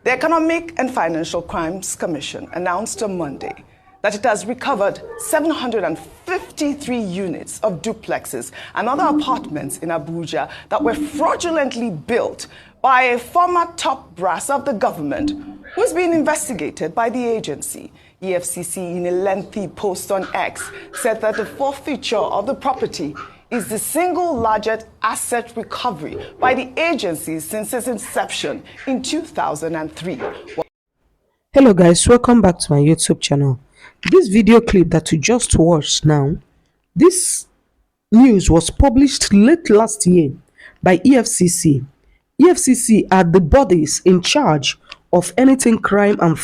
The Economic and Financial Crimes Commission announced on Monday that it has recovered 753 units of duplexes and other apartments in Abuja that were fraudulently built by a former top brass of the government who is being investigated by the agency. EFCC, in a lengthy post on X, said that the forfeiture of the property is the single largest asset recovery by the agency since its inception in 2003. Hello guys, welcome back to my YouTube channel. This video clip that you just watched now, this news was published late last year by EFCC. EFCC are the bodies in charge of anything crime and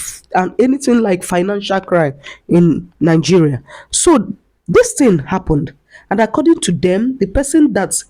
anything like financial crime in Nigeria. So this thing happened, and according to them, the person that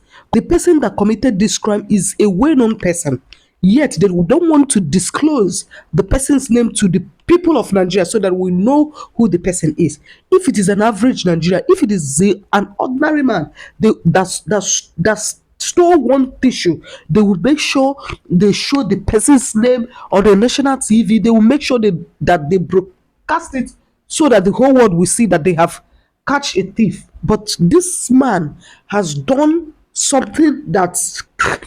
committed this crime is a well-known person. Yet they don't want to disclose the person's name to the people of Nigeria so that we know who the person is. If it is an average Nigerian, if it is an ordinary man that stole one tissue, they will make sure they show the person's name on the national TV. They will make sure that they broadcast it so that the whole world will see that they have catch a thief. But this man has done something that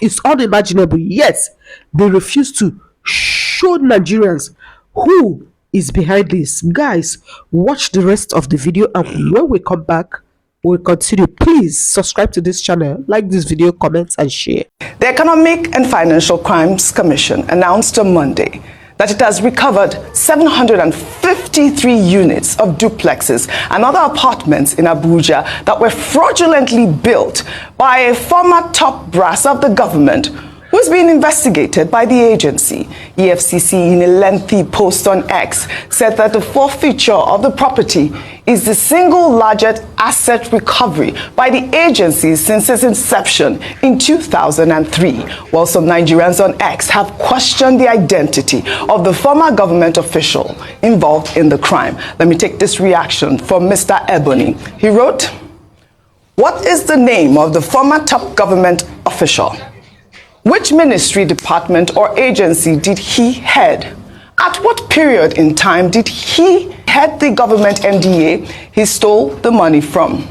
is unimaginable. Yes, they refuse to show Nigerians who is behind this. Guys, watch the rest of the video, and when we come back, we'll continue. Please subscribe to this channel, like this video, comment and share. The Economic and Financial Crimes Commission announced on Monday that it has recovered 753 units of duplexes and other apartments in Abuja that were fraudulently built by a former top brass of the government who is being investigated by the agency. EFCC, in a lengthy post on X, said that the forfeiture of the property is the single largest asset recovery by the agency since its inception in 2003, while some Nigerians on X have questioned the identity of the former government official involved in the crime. Let me take this reaction from Mr. Ebony. He wrote, "What is the name of the former top government official? Which ministry, department, or agency did he head? At what period in time did he head the government MDA he stole the money from?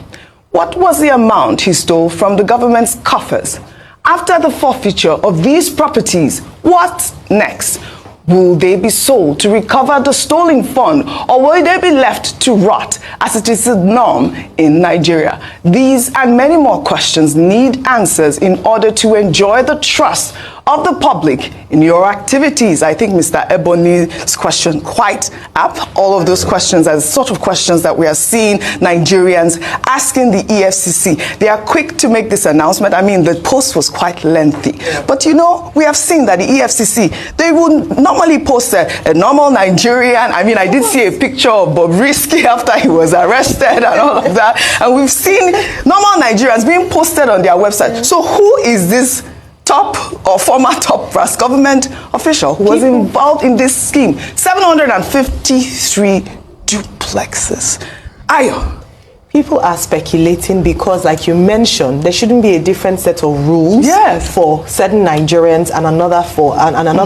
What was the amount he stole from the government's coffers? After the forfeiture of these properties, what next? Will they be sold to recover the stolen fund, or will they be left to rot as it is the norm in Nigeria?" These and many more questions need answers in order to enjoy the trust of the public in your activities. I think Mr. Ebony's question quite apt. All of those questions are the sort of questions that we are seeing Nigerians asking the EFCC. They are quick to make this announcement. I mean, the post was quite lengthy. But you know, we have seen that the EFCC, they would normally post a normal Nigerian. I mean, I did see a picture of Bobrisky after he was arrested and all of that. And we've seen normal Nigerians being posted on their website. So who is this top or former top brass government official who was involved in this scheme? 753 duplexes. Ayo. People are speculating because, like you mentioned, there shouldn't be a different set of rules for certain Nigerians and another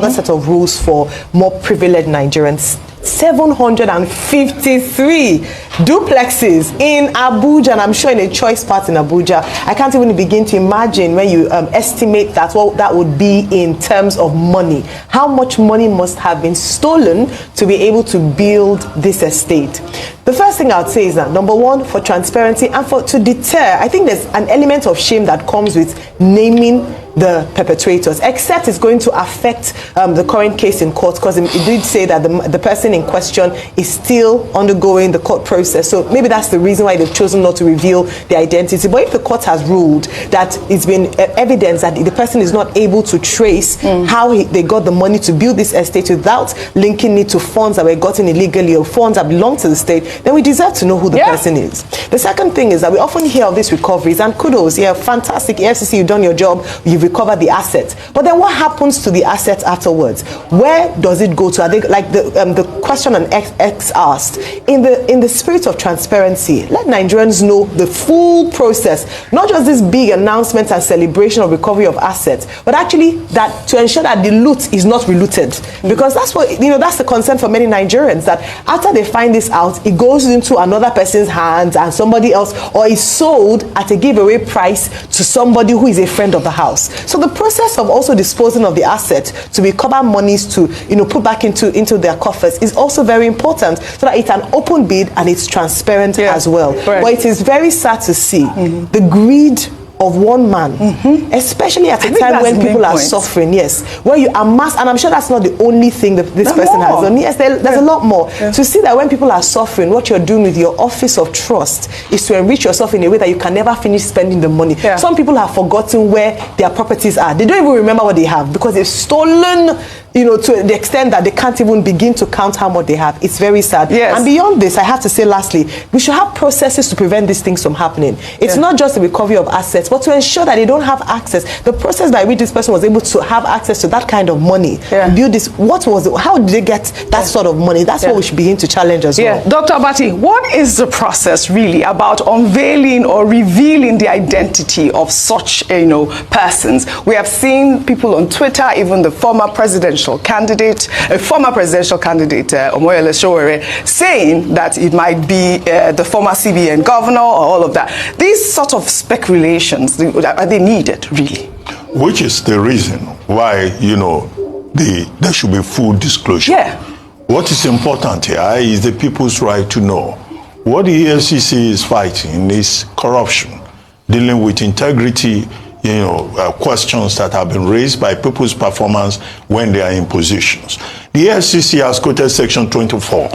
set of rules for more privileged Nigerians. 753 duplexes in Abuja, and I'm sure in a choice part in Abuja. I can't even begin to imagine when you estimate that what that would be in terms of money. How much money must have been stolen to be able to build this estate? The first thing I'd say is that, number one, for transparency and to deter, I think there's an element of shame that comes with naming the perpetrators, except it's going to affect the current case in court, because it did say that the person in question is still undergoing the court process. So maybe that's the reason why they've chosen not to reveal the identity. But if the court has ruled that it's been evidence that the person is not able to trace how they got the money to build this estate without linking it to funds that were gotten illegally or funds that belong to the state, then we deserve to know who the person is. The second thing is that we often hear of these recoveries, and kudos, fantastic, EFCC, you've done your job, you've recover the assets. But then what happens to the assets afterwards? Where does it go to? Are they, like the question on X asked, in the spirit of transparency, let Nigerians know the full process, not just this big announcement and celebration of recovery of assets, but actually that to ensure that the loot is not relooted. Because that's what, that's the concern for many Nigerians, that after they find this out, it goes into another person's hands and somebody else, or is sold at a giveaway price to somebody who is a friend of the house. So the process of also disposing of the asset to recover monies to put back into their coffers is also very important, so that it's an open bid and it's transparent as well. Right. But it is very sad to see the greed of one man, especially at a time when people are suffering, where you amass, and I'm sure that's not the only thing that this person has done. Yes, there's a lot more. To see that when people are suffering, what you're doing with your office of trust is to enrich yourself in a way that you can never finish spending the money. Some people have forgotten where their properties are. They don't even remember what they have because they've stolen, to the extent that they can't even begin to count how much they have. It's very sad. And beyond this, I have to say lastly, we should have processes to prevent these things from happening. It's not just the recovery of assets, but to ensure that they don't have access. The process by which this person was able to have access to that kind of money, build this, how did they get that sort of money? That's what we should begin to challenge as well. Dr. Abati, what is the process really about unveiling or revealing the identity of such, persons? We have seen people on Twitter, even the former presidential candidate, Omoyele Sowore, saying that it might be the former CBN governor or all of that. These sort of speculations, are they needed, really? Which is the reason why, there should be full disclosure. What is important here is the people's right to know. What the EFCC is fighting is corruption, dealing with integrity, questions that have been raised by people's performance when they are in positions. The EFCC has quoted Section 24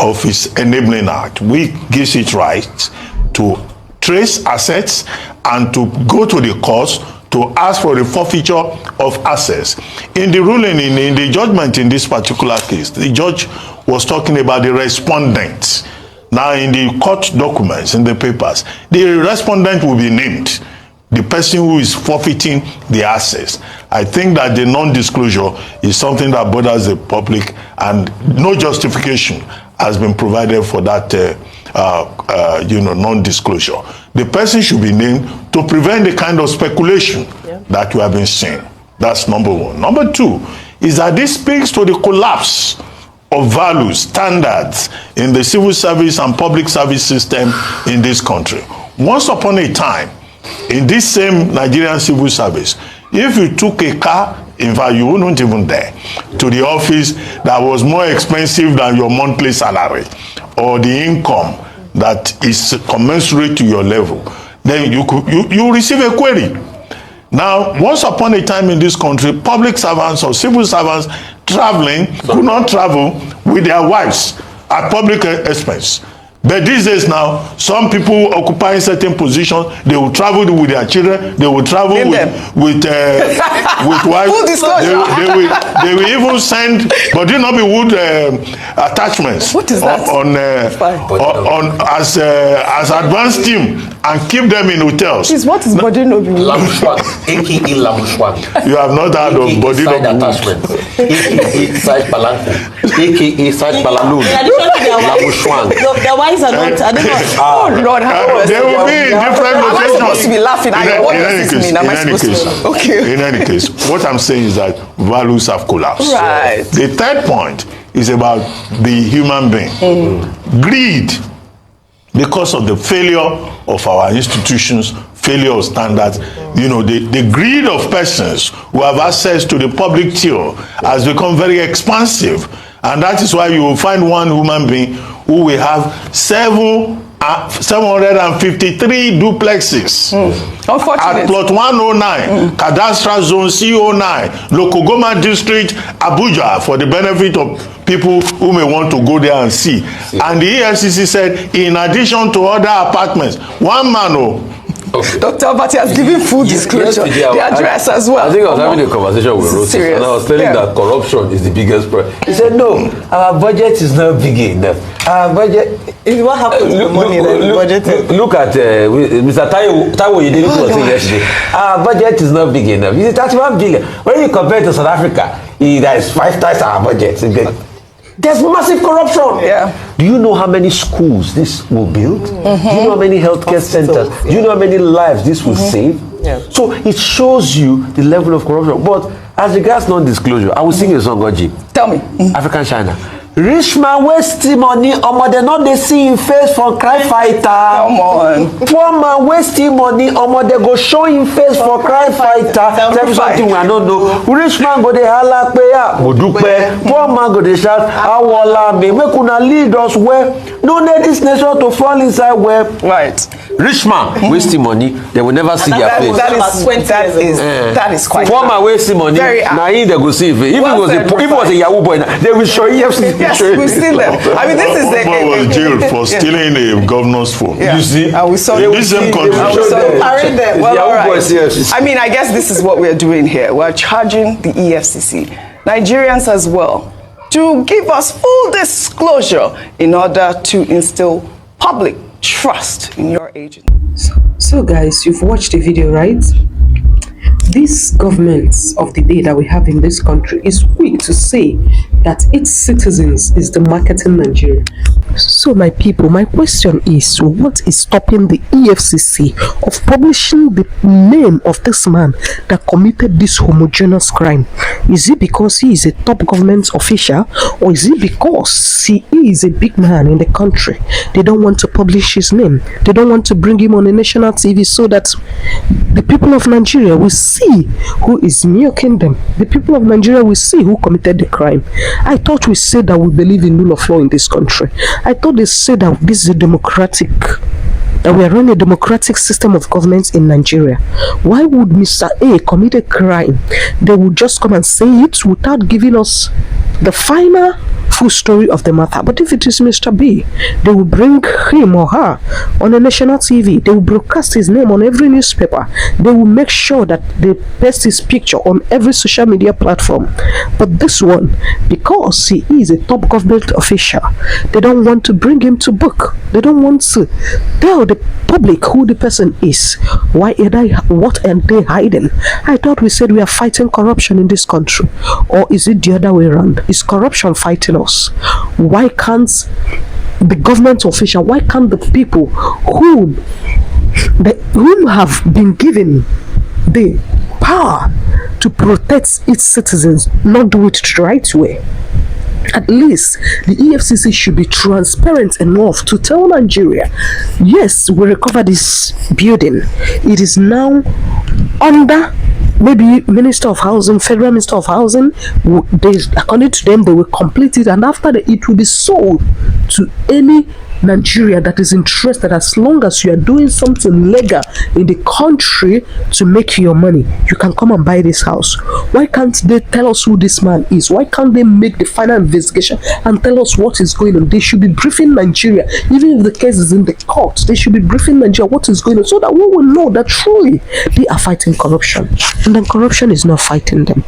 of its Enabling Act, which gives it rights to trace assets and to go to the courts to ask for the forfeiture of assets. In the ruling, in the judgment in this particular case, the judge was talking about the respondent. Now, in the court documents, in the papers, the respondent will be named, the person who is forfeiting the assets. I think that the non-disclosure is something that bothers the public, and no justification has been provided for that non-disclosure. The person should be named to prevent the kind of speculation that we have been seeing. That's number one. Number two is that this speaks to the collapse of values, standards in the civil service and public service system in this country. Once upon a time, in this same Nigerian civil service, if you took a car, in fact, you wouldn't even dare, to the office that was more expensive than your monthly salary or the income that is commensurate to your level, then you receive a query. Now, once upon a time in this country, public servants or civil servants traveling could not travel with their wives at public expense. But these days now, some people occupying certain positions, they will travel with their children, they will travel with wives. Full disclosure. They will even send, but do not be wood attachments. What is that? As advanced team, and keep them in hotels. What is body no be? Lamushwan, aka Lamushwan. You have not heard of body no be attachment, aka side palanco, aka side palanun. Lamushwan. The wives are not. Are they not? Oh Lord, how they will be in different Am I locations. supposed to be laughing? In any case, what I'm saying is that values have collapsed. Right. The third point is about the human being. Greed, because of the failure of our institutions, failure of standards, the greed of persons who have access to the public till has become very expansive. And that is why you will find one human being who will have 753 duplexes at plot 109, cadastral zone C09, Lokogoma district, Abuja, for the benefit of people who may want to go there and see. And the EFCC said, in addition to other apartments, one man Okay. Dr. Abati has given full disclosure, the address as well. I think I was having a conversation with Rosie, and I was telling that corruption is the biggest problem. He said, no, our budget is not big enough. Our budget... What happened to the money that we budgeted? Look at Mr. Taiwo Yedele was saying yesterday. Our budget is not big enough. It's 31 billion. When you compare to South Africa, that is 5 times our budget. There's massive corruption. Yeah. Do you know how many schools this will build? Do you know how many healthcare centers? Do you know how many lives this will save? Yeah. So it shows you the level of corruption. But as regards non-disclosure, I will sing a song, Oji. Tell me. African China. Rich man wasting money, they not they see him face for cry fighter. Come on. Poor man wasting money, they go show him face for cry fighter. Tell me something we don't know. Rich man go dey holla peya, modupe. Poor man go dey shout, awala me. Make una lead us where. No need this nation to fall inside where. Right. Rich man wasting money, they will never see their face. That is quite. Poor man wasting money, now they go see if it was a Yahoo boy, they will show EFCC. Yes, we've seen them. I mean, this is the... Obama was jailed for stealing a governor's phone. Yeah. You see? And we saw in this same country. Well, all right. I mean, I guess this is what we're doing here. We're charging the EFCC, Nigerians as well, to give us full disclosure in order to instill public trust in your agency. So guys, you've watched the video, right? This government of the day that we have in this country is quick to say that its citizens is the marketing Nigeria. So my people, my question is, what is stopping the EFCC of publishing the name of this man that committed this homogeneous crime? Is it because he is a top government official, or is it because he is a big man in the country? They don't want to publish his name. They don't want to bring him on a national TV so that the people of Nigeria will see who is milking them. The people of Nigeria will see who committed the crime. I thought we said that we believe in rule of law in this country. I thought they said that this is a democratic, that we are running a democratic system of government in Nigeria. Why would Mr. A commit a crime? They would just come and say it without giving us the final full story of the matter. But if it is Mr. B, they will bring him or her on a national TV. They will broadcast his name on every newspaper. They will make sure that they paste his picture on every social media platform. But this one, because he is a top government official, they don't want to bring him to book. They don't want to tell the public who the person is. Why are they, what are they hiding? I thought we said we are fighting corruption in this country. Or is it the other way around? Is corruption fighting us? Why can't the government official, why can't the people whom have been given the power to protect its citizens not do it the right way? At least the EFCC should be transparent enough to tell Nigeria, yes, we recovered this building. It is now under maybe Minister of Housing, Federal Minister of Housing. According to them, they will complete it, and after that, it will be sold to any Nigeria that is interested, as long as you are doing something legal in the country to make your money. You can come and buy this house. Why can't they tell us who this man is? Why can't they make the final investigation and tell us what is going on? They should be briefing Nigeria. Even if the case is in the court, they should be briefing Nigeria what is going on, so that we will know that truly they are fighting corruption, and then corruption is not fighting them.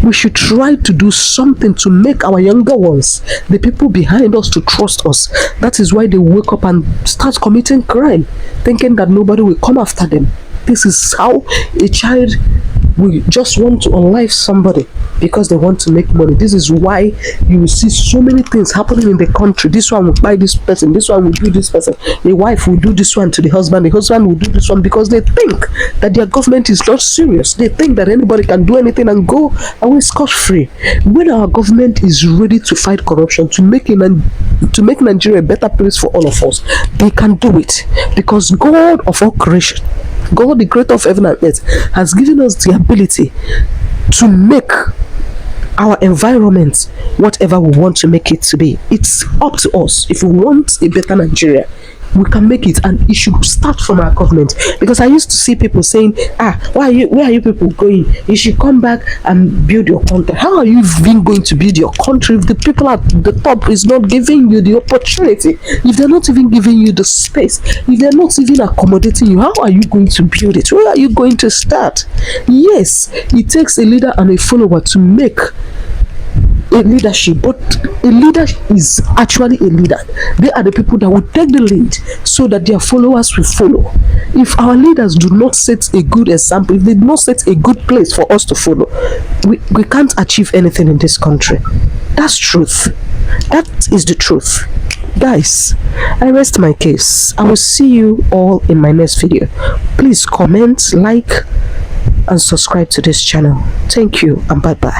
We should try to do something to make our younger ones, the people behind us, to trust us. That is why they wake up and start committing crime, thinking that nobody will come after them. This is how a child will just want to unlife somebody because they want to make money. This is why you will see so many things happening in the country. This one will buy this person, this one will do this person, the wife will do this one to the husband will do this one, because they think that their government is not serious. They think that anybody can do anything and go away scot-free. When our government is ready to fight corruption, to make Nigeria a better place for all of us, they can do it, because God of all creation, God the creator of heaven and earth, has given us the ability to make our environment whatever we want to make it to be. It's up to us. If we want a better Nigeria, we can make it, and it should start from our government. Because I used to see people saying, where are you people going? You should come back and build your country. How are you even going to build your country if the people at the top is not giving you the opportunity, if they're not even giving you the space, if they're not even accommodating you? How are you going to build it? Where are you going to start? Yes, it takes a leader and a follower to make a leadership, but a leader is actually a leader. They are the people that will take the lead so that their followers will follow. If our leaders do not set a good example, if they do not set a good place for us to follow, we can't achieve anything in this country. That's truth. That is the truth. Guys, I rest my case. I will see you all in my next video. Please comment, like, and subscribe to this channel. Thank you, and bye bye.